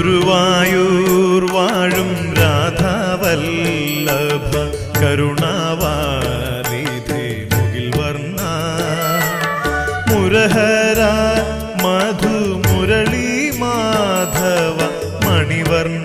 ഗുരുവായൂർ വാഴും രാധാവല്ലഭ കരുണാവാരിധേ മുകിൽ വർണ്ണ മുരഹര മധു മുരളി മാധവ മണിവർണ്ണ